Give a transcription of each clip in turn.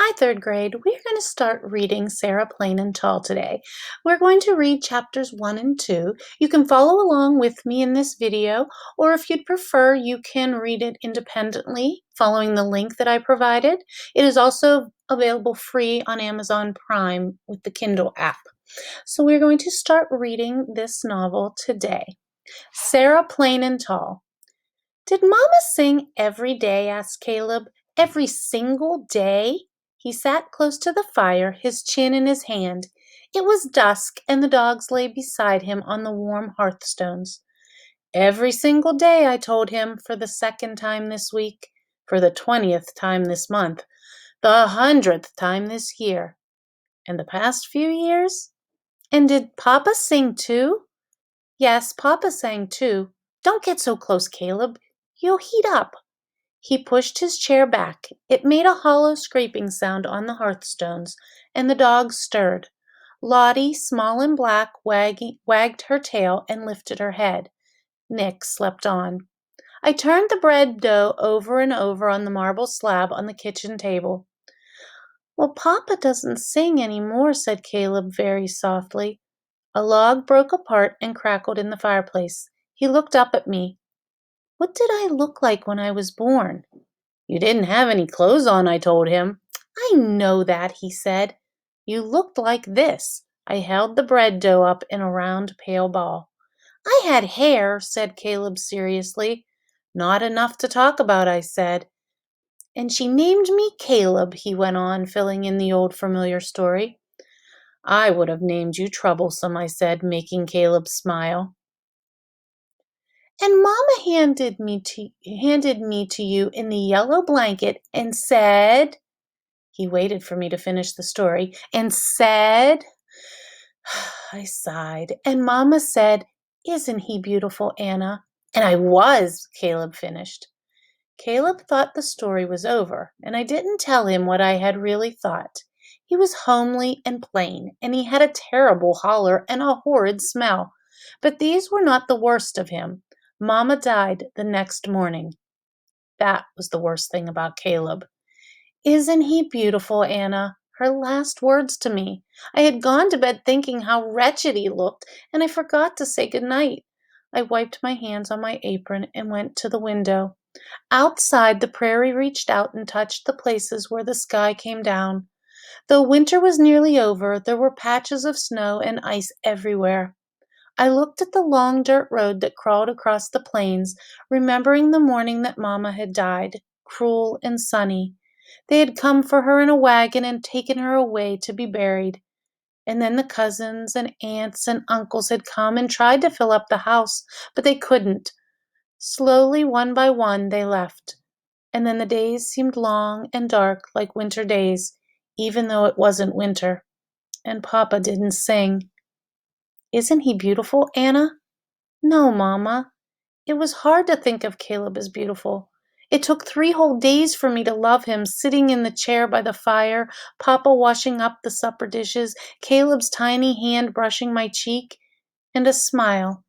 Hi, third grade. We're going to start reading Sarah Plain and Tall today. We're going to read chapters 1 and 2. You can follow along with me in this video, or if you'd prefer, you can read it independently following the link that I provided. It is also available free on Amazon Prime with the Kindle app. So we're going to start reading this novel today. Sarah Plain and Tall. Did Mama sing every day? Asked Caleb. Every single day? He sat close to the fire, his chin in his hand. It was dusk, and the dogs lay beside him on the warm hearthstones. Every single day, I told him, for the second time this week, for the 20th time this month, the 100th time this year. And the past few years? And did Papa sing too? Yes, Papa sang too. Don't get so close, Caleb. You'll heat up. He pushed his chair back. It made a hollow scraping sound on the hearthstones, and the dogs stirred. Lottie, small and black, wagged her tail and lifted her head. Nick slept on. I turned the bread dough over and over on the marble slab on the kitchen table. Well, Papa doesn't sing any more, said Caleb very softly. A log broke apart and crackled in the fireplace. He looked up at me. What did I look like when I was born? You didn't have any clothes on, I told him. I know that, he said. You looked like this. I held the bread dough up in a round, pale ball. I had hair, said Caleb seriously. Not enough to talk about, I said. And she named me Caleb, he went on, filling in the old familiar story. I would have named you Troublesome, I said, making Caleb smile. And Mama handed me to you in the yellow blanket and said, he waited for me to finish the story, and said, I sighed, and Mama said, Isn't he beautiful, Anna? And I was, Caleb finished. Caleb thought the story was over, and I didn't tell him what I had really thought. He was homely and plain, and he had a terrible holler and a horrid smell. But these were not the worst of him. Mama died the next morning. That was the worst thing about Caleb. Isn't he beautiful, Anna? Her last words to me. I had gone to bed thinking how wretched he looked, and I forgot to say good night. I wiped my hands on my apron and went to the window. Outside, the prairie reached out and touched the places where the sky came down. Though winter was nearly over, there were patches of snow and ice everywhere. I looked at the long dirt road that crawled across the plains, remembering the morning that Mama had died, cruel and sunny. They had come for her in a wagon and taken her away to be buried. And then the cousins and aunts and uncles had come and tried to fill up the house, but they couldn't. Slowly, one by one, they left. And then the days seemed long and dark like winter days, even though it wasn't winter. And Papa didn't sing. Isn't he beautiful, Anna? No, Mama. It was hard to think of Caleb as beautiful. It took 3 whole days for me to love him, sitting in the chair by the fire, Papa washing up the supper dishes, Caleb's tiny hand brushing my cheek, and a smile.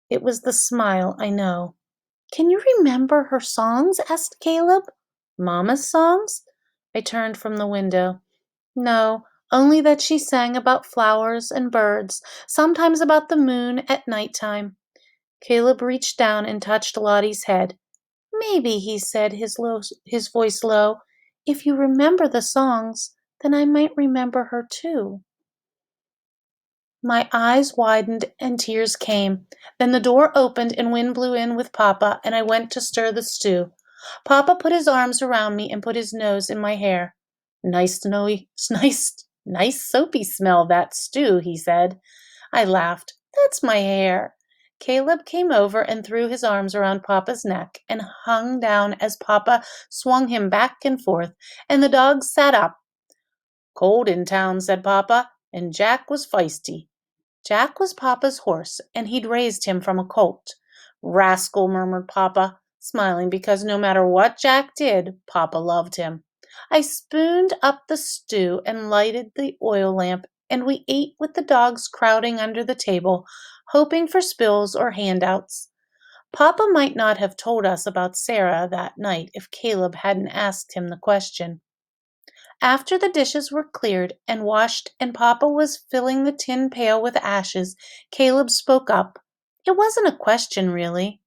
It was the smile, I know. Can you remember her songs? Asked Caleb. Mama's songs? I turned from the window. No, only that she sang about flowers and birds, sometimes about the moon at night time. Caleb reached down and touched Lottie's head. Maybe, he said, his voice low, if you remember the songs, then I might remember her too. My eyes widened and tears came. Then the door opened and wind blew in with Papa, and I went to stir the stew. Papa put his arms around me and put his nose in my hair. Nice soapy smell, that stew, he said. I laughed. That's my hair. Caleb came over and threw his arms around Papa's neck and hung down as Papa swung him back and forth, and the dogs sat up. Cold in town, said Papa, and Jack was feisty. Jack was Papa's horse, and he'd raised him from a colt. Rascal, murmured Papa, smiling because no matter what Jack did, Papa loved him. I spooned up the stew and lighted the oil lamp, and we ate with the dogs crowding under the table, hoping for spills or handouts. Papa might not have told us about Sarah that night if Caleb hadn't asked him the question. After the dishes were cleared and washed and Papa was filling the tin pail with ashes, Caleb spoke up. It wasn't a question, really.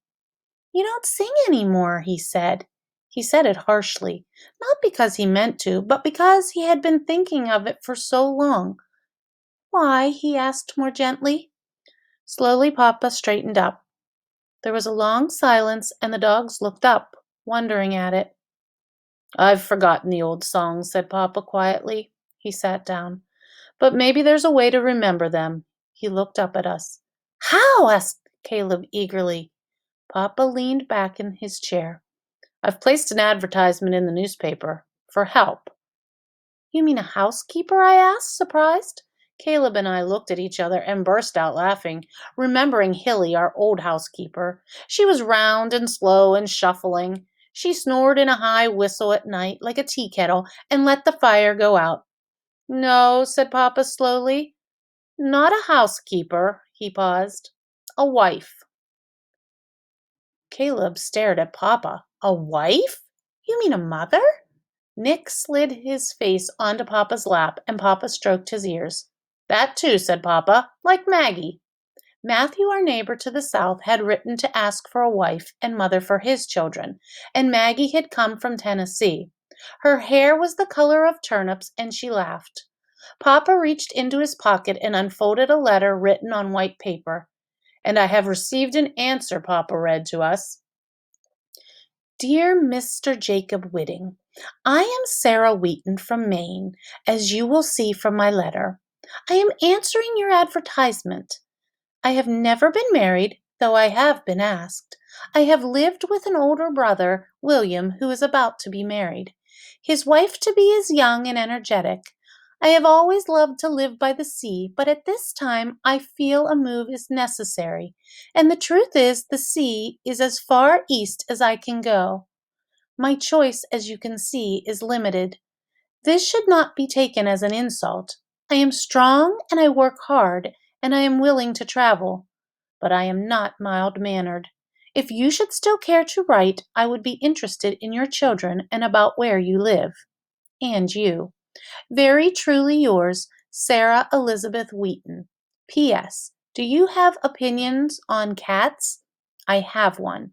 You don't sing any more, he said. He said it harshly, not because he meant to, but because he had been thinking of it for so long. Why? He asked more gently. Slowly, Papa straightened up. There was a long silence, and the dogs looked up, wondering at it. I've forgotten the old songs, said Papa quietly. He sat down. But maybe there's a way to remember them. He looked up at us. How? Asked Caleb eagerly. Papa leaned back in his chair. I've placed an advertisement in the newspaper for help. You mean a housekeeper? I asked, surprised. Caleb and I looked at each other and burst out laughing, remembering Hilly, our old housekeeper. She was round and slow and shuffling. She snored in a high whistle at night like a tea kettle and let the fire go out. No, said Papa slowly. Not a housekeeper, he paused. A wife. Caleb stared at Papa. A wife? You mean a mother? Nick slid his face onto Papa's lap, and Papa stroked his ears. That too, said Papa, like Maggie. Matthew, our neighbor to the south, had written to ask for a wife and mother for his children, and Maggie had come from Tennessee. Her hair was the color of turnips, and she laughed. Papa reached into his pocket and unfolded a letter written on white paper. And I have received an answer, Papa read to us. Dear Mr. Jacob Whitting, I am Sarah Wheaton from Maine, as you will see from my letter. I am answering your advertisement. I have never been married, though I have been asked. I have lived with an older brother, William, who is about to be married. His wife to be is young and energetic. I have always loved to live by the sea, but at this time I feel a move is necessary, and the truth is the sea is as far east as I can go. My choice, as you can see, is limited. This should not be taken as an insult. I am strong and I work hard, and I am willing to travel, but I am not mild-mannered. If you should still care to write, I would be interested in your children and about where you live. And you. Very truly yours, Sarah Elizabeth Wheaton. P.S. Do you have opinions on cats? I have one.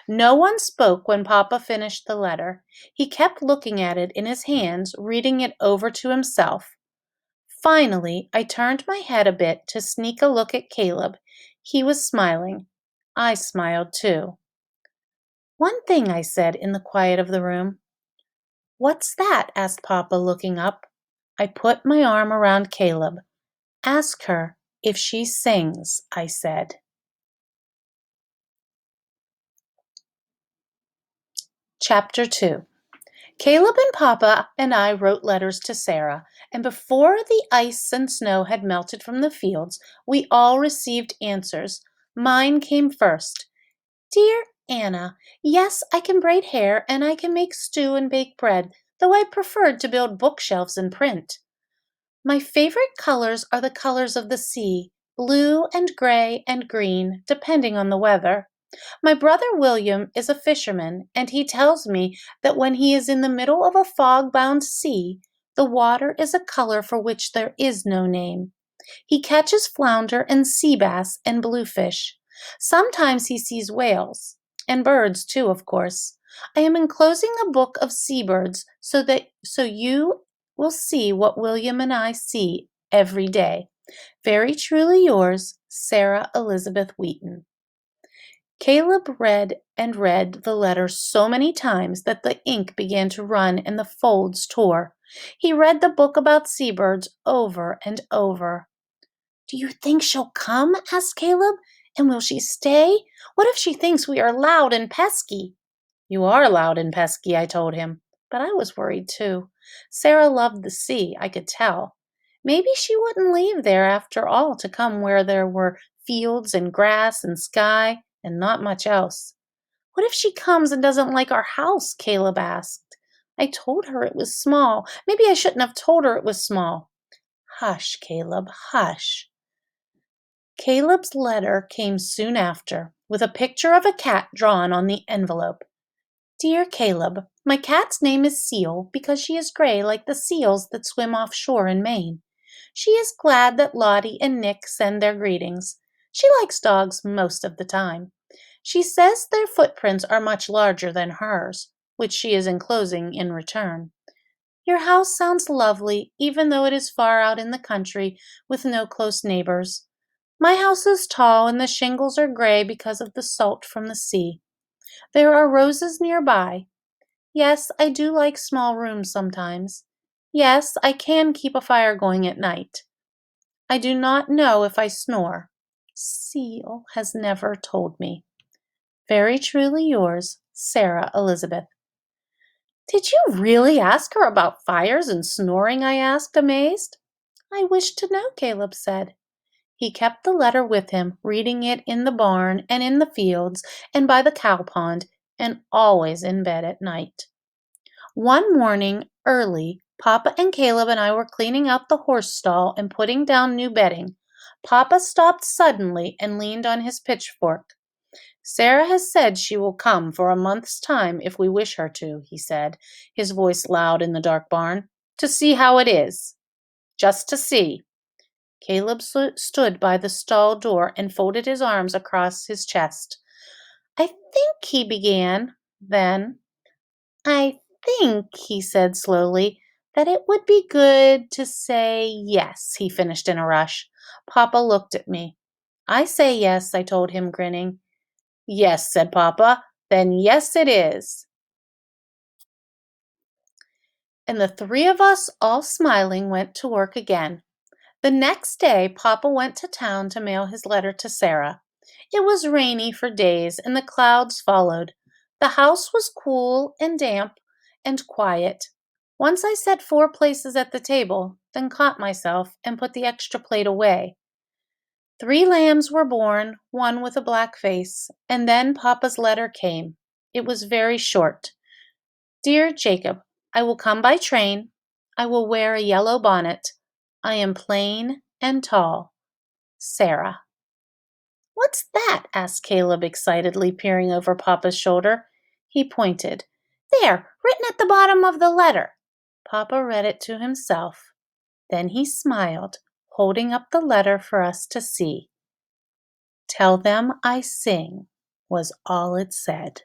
No one spoke when Papa finished the letter. He kept looking at it in his hands, reading it over to himself. Finally, I turned my head a bit to sneak a look at Caleb. He was smiling. I smiled too. One thing, I said in the quiet of the room. What's that? Asked Papa, looking up. I put my arm around Caleb. Ask her if she sings, I said. Chapter 2. Caleb and Papa and I wrote letters to Sarah, and before the ice and snow had melted from the fields, we all received answers. Mine came first. Dear Anna, yes, I can braid hair and I can make stew and bake bread, though I preferred to build bookshelves and print. My favorite colors are the colors of the sea, blue and gray and green, depending on the weather. My brother William is a fisherman, and he tells me that when he is in the middle of a fog-bound sea, the water is a color for which there is no name. He catches flounder and sea bass and bluefish. Sometimes he sees whales, and birds too, of course. I am enclosing a book of seabirds so you will see what William and I see every day. Very truly yours, Sarah Elizabeth Wheaton. Caleb read and read the letter so many times that the ink began to run and the folds tore. He read the book about seabirds over and over. Do you think she'll come? Asked Caleb. And will she stay? What if she thinks we are loud and pesky? You are loud and pesky, I told him. But I was worried too. Sarah loved the sea, I could tell. Maybe she wouldn't leave there after all to come where there were fields and grass and sky and not much else. What if she comes and doesn't like our house? Caleb asked. I told her it was small. Maybe I shouldn't have told her it was small. Hush, Caleb, hush. Caleb's letter came soon after, with a picture of a cat drawn on the envelope. Dear Caleb, my cat's name is Seal because she is gray like the seals that swim offshore in Maine. She is glad that Lottie and Nick send their greetings. She likes dogs most of the time. She says their footprints are much larger than hers, which she is enclosing in return. Your house sounds lovely, even though it is far out in the country with no close neighbors. My house is tall and the shingles are gray because of the salt from the sea. There are roses nearby. Yes, I do like small rooms sometimes. Yes, I can keep a fire going at night. I do not know if I snore. Seal has never told me. Very truly yours, Sarah Elizabeth. Did you really ask her about fires and snoring? I asked, amazed. I wish to know, Caleb said. He kept the letter with him, reading it in the barn and in the fields and by the cow pond, and always in bed at night. One morning, early, Papa and Caleb and I were cleaning out the horse stall and putting down new bedding. Papa stopped suddenly and leaned on his pitchfork. Sarah has said she will come for a month's time if we wish her to, he said, his voice loud in the dark barn, to see how it is. Just to see. Caleb stood by the stall door and folded his arms across his chest. I think he began, then. I think, he said slowly, that it would be good to say yes, he finished in a rush. Papa looked at me. I say yes, I told him, grinning. Yes, said Papa. Then yes it is. And the three of us, all smiling, went to work again. The next day, Papa went to town to mail his letter to Sarah. It was rainy for days, and the clouds followed. The house was cool and damp and quiet. Once I set 4 places at the table, then caught myself and put the extra plate away. 3 lambs were born, one with a black face, and then Papa's letter came. It was very short. Dear Jacob, I will come by train. I will wear a yellow bonnet. I am plain and tall. Sarah. What's that? Asked Caleb excitedly, peering over Papa's shoulder. He pointed. There, written at the bottom of the letter. Papa read it to himself. Then he smiled, holding up the letter for us to see. Tell them I sing, was all it said.